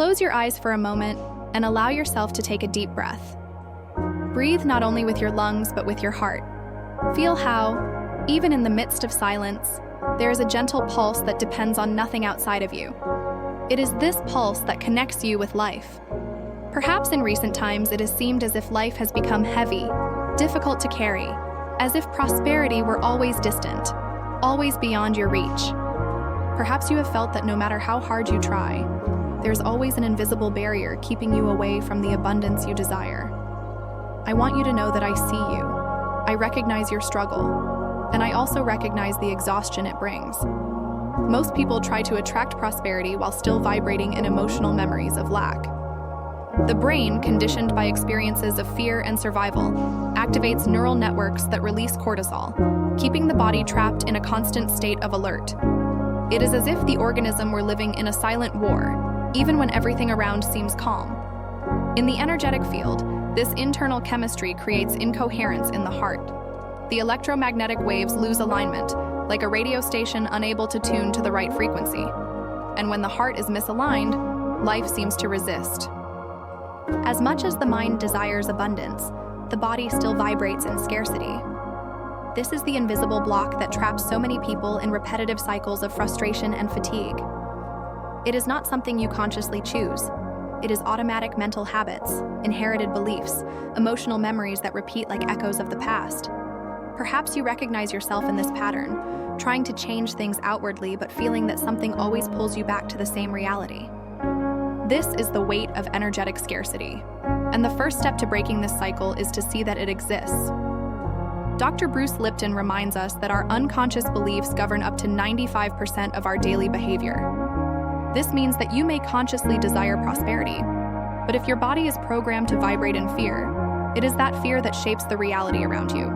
Close your eyes for a moment and allow yourself to take a deep breath. Breathe not only with your lungs, but with your heart. Feel how, even in the midst of silence, there is a gentle pulse that depends on nothing outside of you. It is this pulse that connects you with life. Perhaps in recent times it has seemed as if life has become heavy, difficult to carry, as if prosperity were always distant, always beyond your reach. Perhaps you have felt that no matter how hard you try, there's always an invisible barrier keeping you away from the abundance you desire. I want you to know that I see you. I recognize your struggle, and I also recognize the exhaustion it brings. Most people try to attract prosperity while still vibrating in emotional memories of lack. The brain, conditioned by experiences of fear and survival, activates neural networks that release cortisol, keeping the body trapped in a constant state of alert. It is as if the organism were living in a silent war, even when everything around seems calm. In the energetic field, this internal chemistry creates incoherence in the heart. The electromagnetic waves lose alignment, like a radio station unable to tune to the right frequency. And when the heart is misaligned, life seems to resist. As much as the mind desires abundance, the body still vibrates in scarcity. This is the invisible block that traps so many people in repetitive cycles of frustration and fatigue. It is not something you consciously choose. It is automatic mental habits, inherited beliefs, emotional memories that repeat like echoes of the past. Perhaps you recognize yourself in this pattern, trying to change things outwardly but feeling that something always pulls you back to the same reality. This is the weight of energetic scarcity, and the first step to breaking this cycle is to see that it exists. Dr. Bruce Lipton reminds us that our unconscious beliefs govern up to 95% of our daily behavior. This means that you may consciously desire prosperity, but if your body is programmed to vibrate in fear, it is that fear that shapes the reality around you.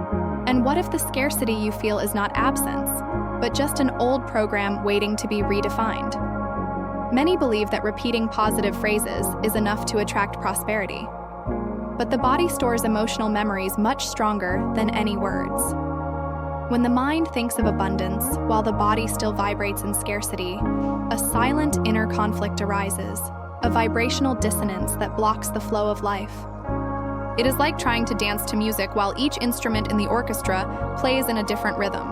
And what if the scarcity you feel is not absence, but just an old program waiting to be redefined? Many believe that repeating positive phrases is enough to attract prosperity. But the body stores emotional memories much stronger than any words. When the mind thinks of abundance while the body still vibrates in scarcity, a silent inner conflict arises, a vibrational dissonance that blocks the flow of life. It is like trying to dance to music while each instrument in the orchestra plays in a different rhythm.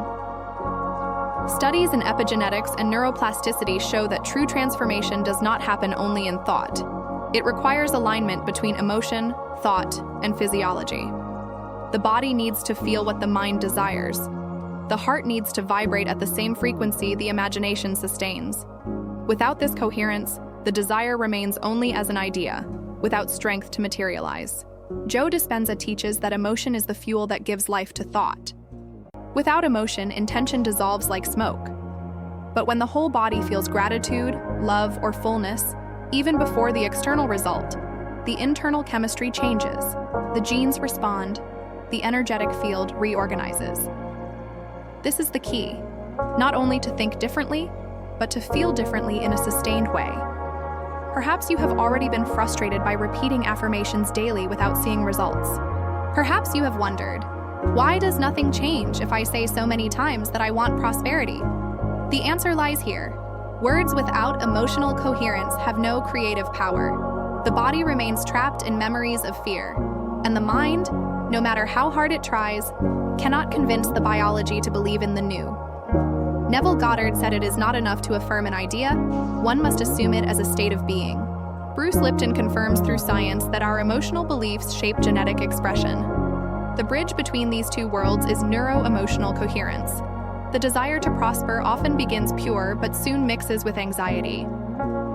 Studies in epigenetics and neuroplasticity show that true transformation does not happen only in thought. It requires alignment between emotion, thought, and physiology. The body needs to feel what the mind desires. The heart needs to vibrate at the same frequency the imagination sustains. Without this coherence, the desire remains only as an idea, without strength to materialize. Joe Dispenza teaches that emotion is the fuel that gives life to thought. Without emotion, intention dissolves like smoke. But when the whole body feels gratitude, love, or fullness, even before the external result, the internal chemistry changes, the genes respond, the energetic field reorganizes. This is the key, not only to think differently, but to feel differently in a sustained way. Perhaps you have already been frustrated by repeating affirmations daily without seeing results. Perhaps you have wondered, why does nothing change if I say so many times that I want prosperity? The answer lies here. Words without emotional coherence have no creative power. The body remains trapped in memories of fear, and the mind, no matter how hard it tries, cannot convince the biology to believe in the new. Neville Goddard said it is not enough to affirm an idea, one must assume it as a state of being. Bruce Lipton confirms through science that our emotional beliefs shape genetic expression. The bridge between these two worlds is neuro-emotional coherence. The desire to prosper often begins pure but soon mixes with anxiety.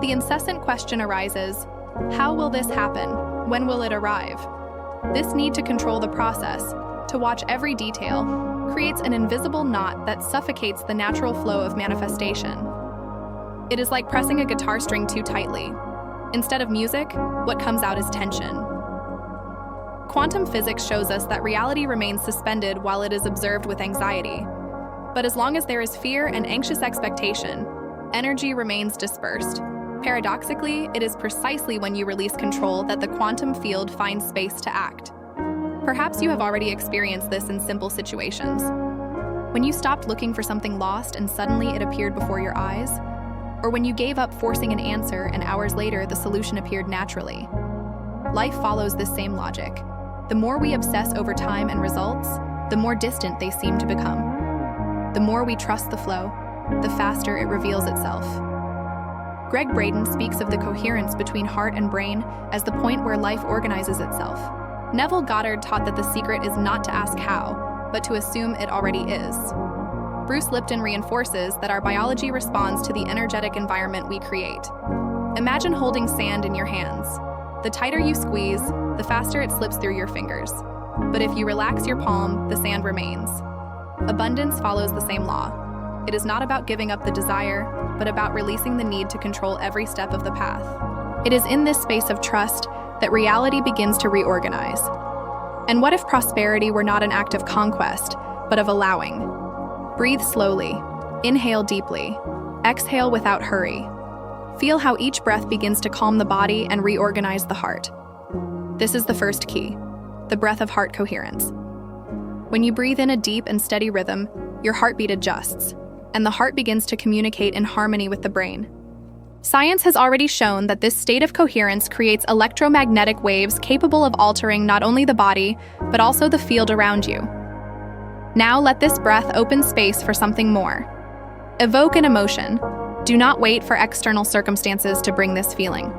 The incessant question arises, how will this happen? When will it arrive? This need to control the process, to watch every detail, creates an invisible knot that suffocates the natural flow of manifestation. It is like pressing a guitar string too tightly. Instead of music, what comes out is tension. Quantum physics shows us that reality remains suspended while it is observed with anxiety. But as long as there is fear and anxious expectation, energy remains dispersed. Paradoxically, it is precisely when you release control that the quantum field finds space to act. Perhaps you have already experienced this in simple situations. When you stopped looking for something lost and suddenly it appeared before your eyes, or when you gave up forcing an answer and hours later the solution appeared naturally. Life follows this same logic. The more we obsess over time and results, the more distant they seem to become. The more we trust the flow, the faster it reveals itself. Gregg Braden speaks of the coherence between heart and brain as the point where life organizes itself. Neville Goddard taught that the secret is not to ask how, but to assume it already is. Bruce Lipton reinforces that our biology responds to the energetic environment we create. Imagine holding sand in your hands. The tighter you squeeze, the faster it slips through your fingers. But if you relax your palm, the sand remains. Abundance follows the same law. It is not about giving up the desire, but about releasing the need to control every step of the path. It is in this space of trust that reality begins to reorganize. And what if prosperity were not an act of conquest, but of allowing? Breathe slowly, inhale deeply, exhale without hurry. Feel how each breath begins to calm the body and reorganize the heart. This is the first key, the breath of heart coherence. When you breathe in a deep and steady rhythm, your heartbeat adjusts, and the heart begins to communicate in harmony with the brain. Science has already shown that this state of coherence creates electromagnetic waves capable of altering not only the body, but also the field around you. Now let this breath open space for something more. Evoke an emotion. Do not wait for external circumstances to bring this feeling.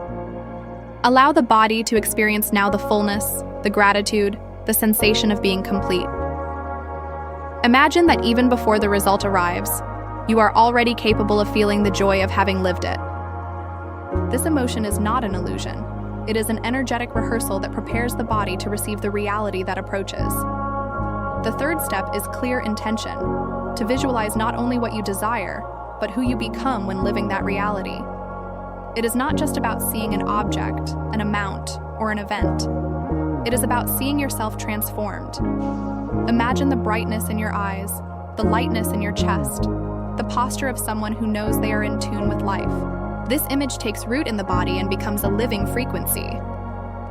Allow the body to experience now the fullness, the gratitude, the sensation of being complete. Imagine that even before the result arrives, you are already capable of feeling the joy of having lived it. This emotion is not an illusion. It is an energetic rehearsal that prepares the body to receive the reality that approaches. The third step is clear intention, to visualize not only what you desire, but who you become when living that reality. It is not just about seeing an object, an amount, or an event. It is about seeing yourself transformed. Imagine the brightness in your eyes, the lightness in your chest, the posture of someone who knows they are in tune with life. This image takes root in the body and becomes a living frequency.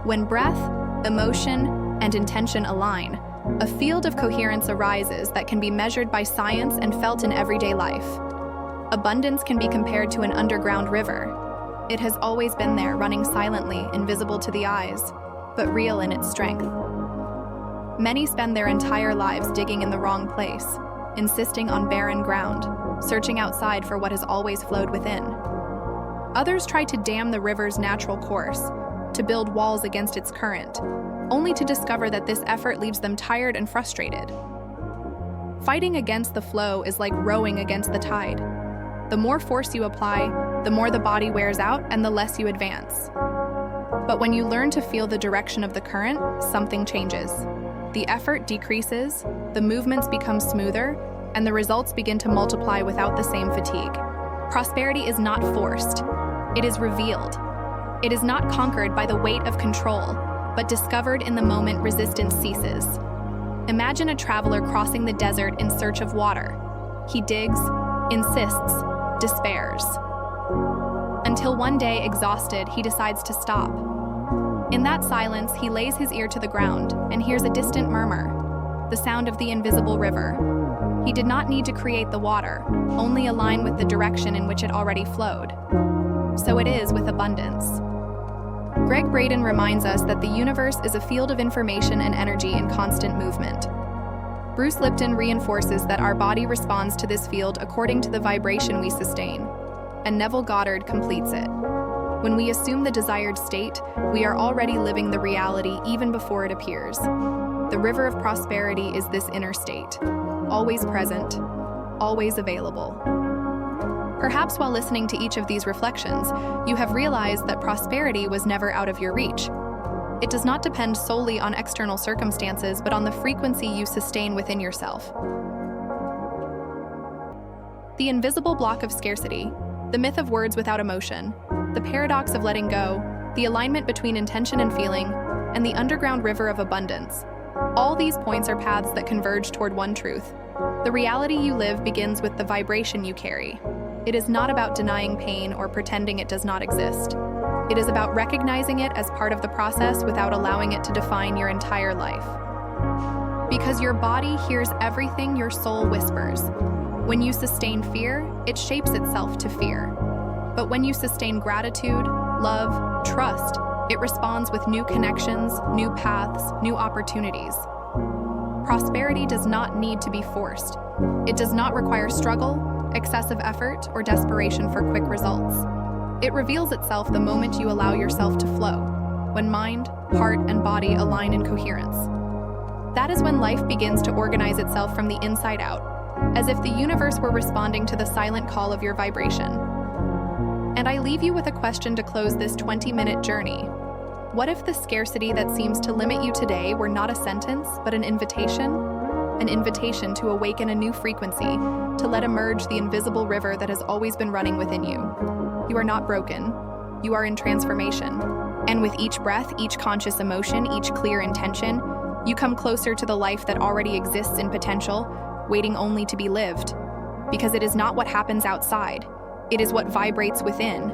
When breath, emotion, and intention align, a field of coherence arises that can be measured by science and felt in everyday life. Abundance can be compared to an underground river. It has always been there, running silently, invisible to the eyes, but real in its strength. Many spend their entire lives digging in the wrong place, insisting on barren ground, searching outside for what has always flowed within. Others try to dam the river's natural course, to build walls against its current, only to discover that this effort leaves them tired and frustrated. Fighting against the flow is like rowing against the tide. The more force you apply, the more the body wears out and the less you advance. But when you learn to feel the direction of the current, something changes. The effort decreases, the movements become smoother, and the results begin to multiply without the same fatigue. Prosperity is not forced. It is revealed. It is not conquered by the weight of control, but discovered in the moment resistance ceases. Imagine a traveler crossing the desert in search of water. He digs, insists, despairs. Until one day, exhausted, he decides to stop. In that silence, he lays his ear to the ground and hears a distant murmur, the sound of the invisible river. He did not need to create the water, only align with the direction in which it already flowed. So it is with abundance. Gregg Braden reminds us that the universe is a field of information and energy in constant movement. Bruce Lipton reinforces that our body responds to this field according to the vibration we sustain, and Neville Goddard completes it. When we assume the desired state, we are already living the reality even before it appears. The river of prosperity is this inner state, always present, always available. Perhaps while listening to each of these reflections, you have realized that prosperity was never out of your reach. It does not depend solely on external circumstances, but on the frequency you sustain within yourself. The invisible block of scarcity, the myth of words without emotion, the paradox of letting go, the alignment between intention and feeling, and the underground river of abundance. All these points are paths that converge toward one truth. The reality you live begins with the vibration you carry. It is not about denying pain or pretending it does not exist. It is about recognizing it as part of the process without allowing it to define your entire life. Because your body hears everything your soul whispers. When you sustain fear, it shapes itself to fear. But when you sustain gratitude, love, trust, it responds with new connections, new paths, new opportunities. Prosperity does not need to be forced. It does not require struggle, excessive effort, or desperation for quick results. It reveals itself the moment you allow yourself to flow, when mind, heart, and body align in coherence. That is when life begins to organize itself from the inside out, as if the universe were responding to the silent call of your vibration. And I leave you with a question to close this 20-minute journey. What if the scarcity that seems to limit you today were not a sentence, but an invitation? An invitation to awaken a new frequency, to let emerge the invisible river that has always been running within you. You are not broken. You are in transformation. And with each breath, each conscious emotion, each clear intention, you come closer to the life that already exists in potential, waiting only to be lived. Because it is not what happens outside, it is what vibrates within.